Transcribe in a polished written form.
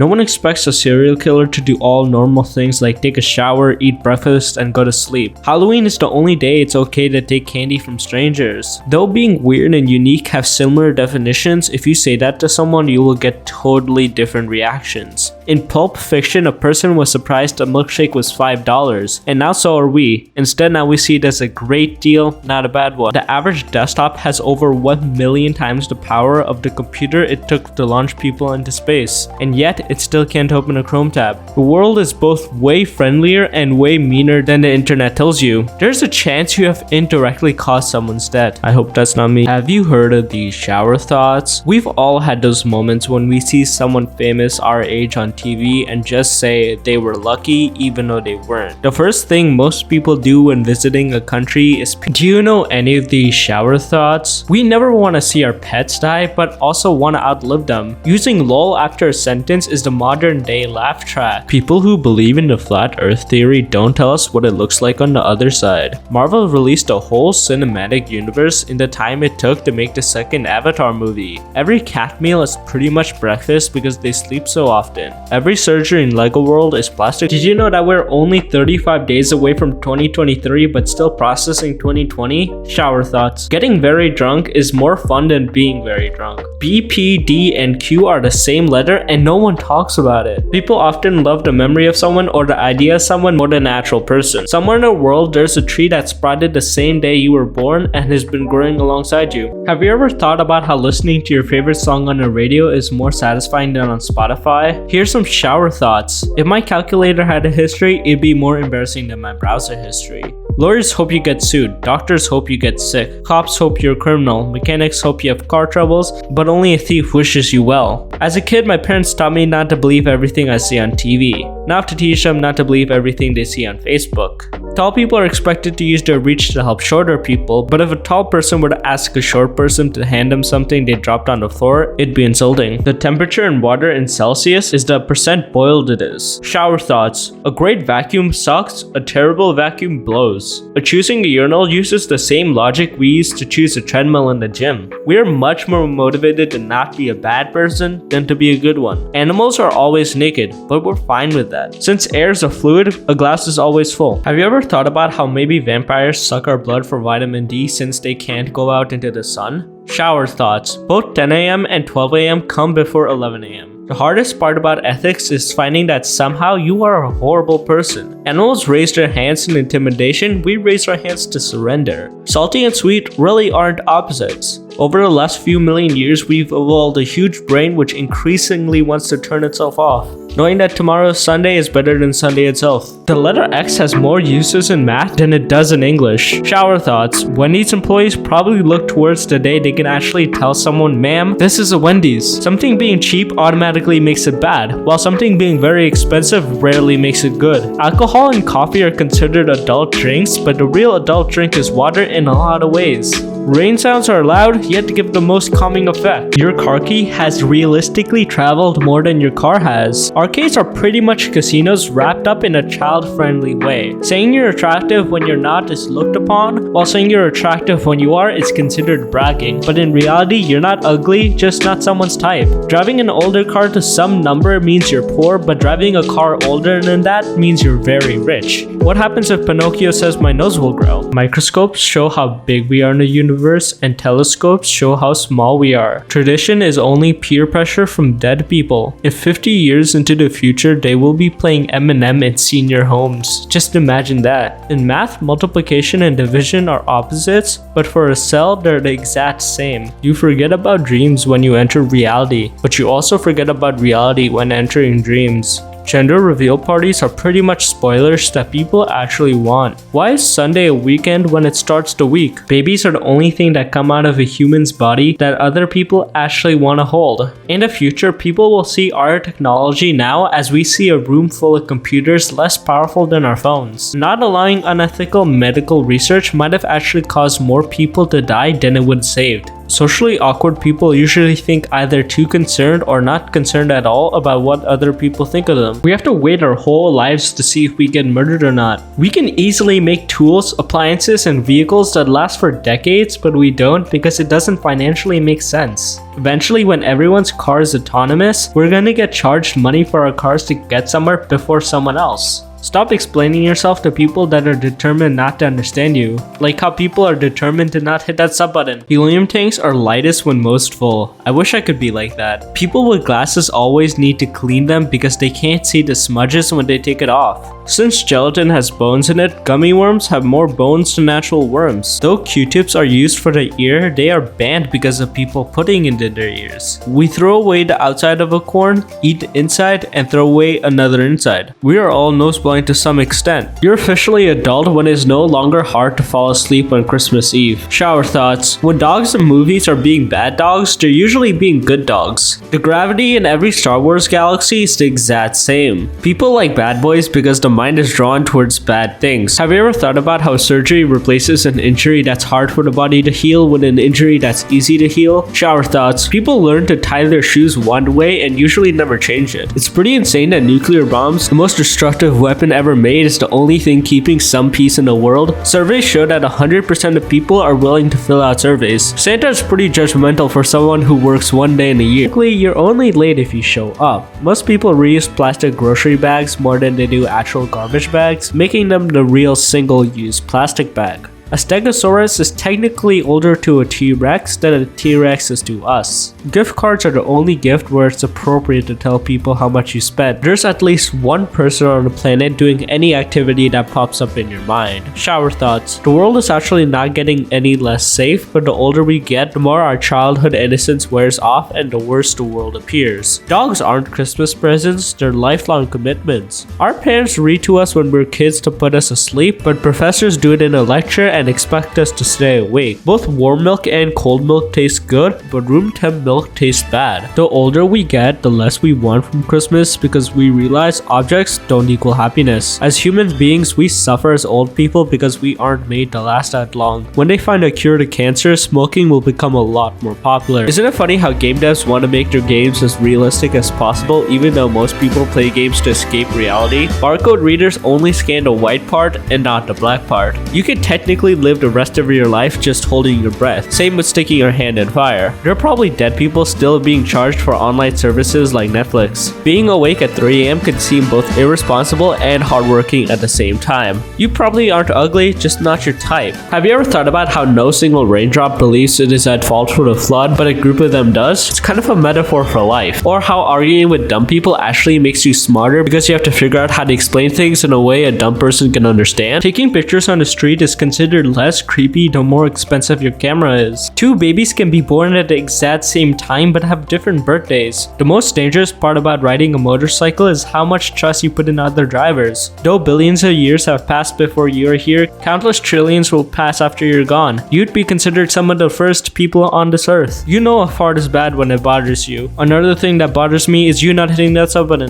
No one expects a serial killer to do all normal things like take a shower, eat breakfast, and go to sleep. Halloween is the only day it's okay to take candy from strangers. Though being weird and unique have similar definitions, if you say that to someone, you will get totally different reactions. In Pulp Fiction, a person was surprised a milkshake was $5, and now so are we. Instead, now we see it as a great deal, not a bad one. The average desktop has over 1 million times the power of the computer it took to launch people into space, and yet it still can't open a Chrome tab. The world is both way friendlier and way meaner than the internet tells you. There's a chance you have indirectly caused someone's death. I hope that's not me. Have you heard of these shower thoughts? We've all had those moments when we see someone famous our age on TV and just say they were lucky even though they weren't. The first thing most people do when visiting a country is, do you know any of these shower thoughts? We never want to see our pets die, but also want to outlive them. Using lol after a sentence is the modern day laugh track. People who believe in the flat earth theory don't tell us what it looks like on the other side. Marvel released a whole cinematic universe in the time it took to make the second Avatar movie. Every cat meal is pretty much breakfast because they sleep so often. Every surgery in Lego World is plastic. Did you know that we're only 35 days away from 2023 but still processing 2020? Shower thoughts. Getting very drunk is more fun than being very drunk. B, P, D, and Q are the same letter and no one talks about it. People often love the memory of someone or the idea of someone more than an actual person. Somewhere in the world there's a tree that sprouted the same day you were born and has been growing alongside you. Have you ever thought about how listening to your favorite song on the radio is more satisfying than on Spotify? Here's some shower thoughts. If my calculator had a history, it'd be more embarrassing than my browser history. Lawyers hope you get sued, doctors hope you get sick, cops hope you're a criminal, mechanics hope you have car troubles, but only a thief wishes you well. As a kid, my parents taught me not to believe everything I see on TV. Now I have to teach them not to believe everything they see on Facebook. Tall people are expected to use their reach to help shorter people, but if a tall person were to ask a short person to hand them something they dropped on the floor, it'd be insulting. The temperature in water in Celsius is the percent boiled it is. Shower thoughts. A great vacuum sucks, a terrible vacuum blows. Choosing a urinal uses the same logic we use to choose a treadmill in the gym. We are much more motivated to not be a bad person than to be a good one. Animals are always naked, but we're fine with that. Since air is a fluid, a glass is always full. Have you ever thought about how maybe vampires suck our blood for vitamin D since they can't go out into the sun? Shower thoughts. Both 10 a.m. and 12 a.m. come before 11 a.m. The hardest part about ethics is finding that somehow you are a horrible person. Animals raise their hands in intimidation, we raise our hands to surrender. Salty and sweet really aren't opposites. Over the last few million years, we've evolved a huge brain which increasingly wants to turn itself off, knowing that tomorrow's Sunday is better than Sunday itself. The letter X has more uses in math than it does in English. Shower thoughts. Wendy's employees probably look towards the day they can actually tell someone, ma'am, this is a Wendy's. Something being cheap automatically makes it bad, while something being very expensive rarely makes it good. Alcohol and coffee are considered adult drinks, but the real adult drink is water in a lot of ways. Rain sounds are loud, yet give the most calming effect. Your car key has realistically traveled more than your car has. Arcades are pretty much casinos wrapped up in a child-friendly way. Saying you're attractive when you're not is looked upon, while saying you're attractive when you are is considered bragging. But in reality, you're not ugly, just not someone's type. Driving an older car to some number means you're poor, but driving a car older than that means you're very rich. What happens if Pinocchio says my nose will grow? Microscopes show how big we are in the universe, and telescopes show how small we are. Tradition is only peer pressure from dead people. If 50 years into the future they will be playing Eminem in senior homes, just imagine that. In math, multiplication and division are opposites, but for a cell they're the exact same. You forget about dreams when you enter reality, but you also forget about reality when entering dreams. Gender reveal parties are pretty much spoilers that people actually want. Why is Sunday a weekend when it starts the week? Babies are the only thing that come out of a human's body that other people actually want to hold. In the future, people will see our technology now as we see a room full of computers less powerful than our phones. Not allowing unethical medical research might have actually caused more people to die than it would have saved. Socially awkward people usually think either too concerned or not concerned at all about what other people think of them. We have to wait our whole lives to see if we get murdered or not. We can easily make tools, appliances, and vehicles that last for decades, but we don't because it doesn't financially make sense. Eventually, when everyone's car is autonomous, we're gonna get charged money for our cars to get somewhere before someone else. Stop explaining yourself to people that are determined not to understand you, like how people are determined to not hit that sub button. Helium tanks are lightest when most full. I wish I could be like that. People with glasses always need to clean them because they can't see the smudges when they take it off. Since gelatin has bones in it, gummy worms have more bones than natural worms. Though Q-tips are used for the ear, they are banned because of people putting it in their ears. We throw away the outside of a corn, eat the inside, and throw away another inside. We are all nose blind to some extent. You're officially adult when it is no longer hard to fall asleep on Christmas Eve. Shower thoughts. When dogs in movies are being bad dogs, they're usually being good dogs. The gravity in every Star Wars galaxy is the exact same. People like bad boys because the mind is drawn towards bad things. Have you ever thought about how surgery replaces an injury that's hard for the body to heal with an injury that's easy to heal? Shower thoughts. People learn to tie their shoes one way and usually never change it. It's pretty insane that nuclear bombs, the most destructive weapon ever made, is the only thing keeping some peace in the world. Surveys show that 100% of people are willing to fill out surveys. Santa is pretty judgmental for someone who works one day in a year. Technically, you're only late if you show up. Most people reuse plastic grocery bags more than they do actual garbage bags, making them the real single-use plastic bag. A Stegosaurus is technically older to a T-Rex than a T-Rex is to us. Gift cards are the only gift where it's appropriate to tell people how much you spent. There's at least one person on the planet doing any activity that pops up in your mind. Shower thoughts. The world is actually not getting any less safe, but the older we get, the more our childhood innocence wears off and the worse the world appears. Dogs aren't Christmas presents, they're lifelong commitments. Our parents read to us when we're kids to put us asleep, but professors do it in a lecture and expect us to stay awake. Both warm milk and cold milk taste good, but room temp milk tastes bad. The older we get, the less we want from Christmas because we realize objects don't equal happiness. As human beings, we suffer as old people because we aren't made to last that long. When they find a cure to cancer, smoking will become a lot more popular. Isn't it funny how game devs want to make their games as realistic as possible even though most people play games to escape reality? Barcode readers only scan the white part and not the black part. You can technically live the rest of your life just holding your breath. Same with sticking your hand in fire. There are probably dead people still being charged for online services like Netflix. Being awake at 3 AM can seem both irresponsible and hardworking at the same time. You probably aren't ugly, just not your type. Have you ever thought about how no single raindrop believes it is at fault for the flood, but a group of them does? It's kind of a metaphor for life. Or how arguing with dumb people actually makes you smarter because you have to figure out how to explain things in a way a dumb person can understand. Taking pictures on the street is considered less creepy the more expensive your camera is. Two babies can be born at the exact same time but have different birthdays. The most dangerous part about riding a motorcycle is how much trust you put in other drivers. Though billions of years have passed before you are here, countless trillions will pass after you're gone. You'd be considered some of the first people on this earth. You know a fart is bad when it bothers you. Another thing that bothers me is you not hitting that sub button.